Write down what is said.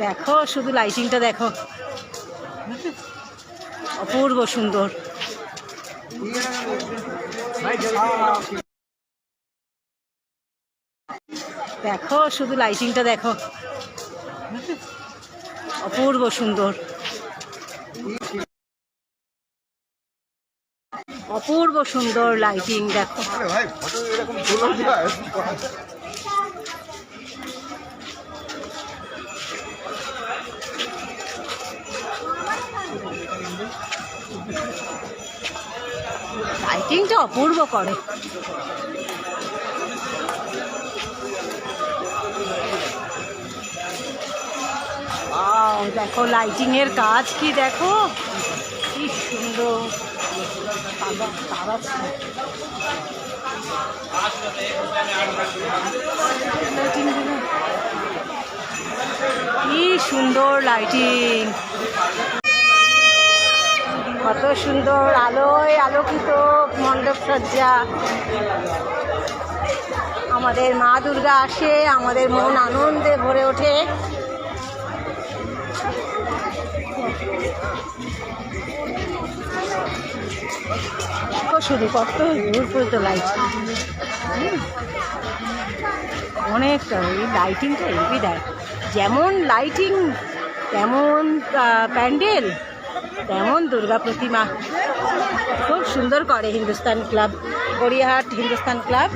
দেখো শুধু লাইটিংটা দেখো, অপূর্ব সুন্দর। দেখো শুধু লাইটিংটা দেখো, অপূর্ব সুন্দর, অপূর্ব সুন্দর লাইটিং দেখো। লাইটিংটা অপূর্ব করে। দেখো লাইটিং এর কাজ কি দেখো, কি সুন্দর। কি সুন্দর লাইটিং, কত সুন্দর আলোয় আলোকিত মণ্ডপ সজ্জা। আমাদের মা দুর্গা আসে, আমাদের মন আনন্দে ভরে ওঠে। শুধু কত দূর পর্যন্ত লাইট, অনেকটা এই লাইটিংটা এগিয়ে দেয়। যেমন লাইটিং তেমন প্যান্ডেল, তেমন দুর্গা প্রতিমা। খুব সুন্দর করে হিন্দুস্তান ক্লাব, গড়িয়াহাট হিন্দুস্তান ক্লাব।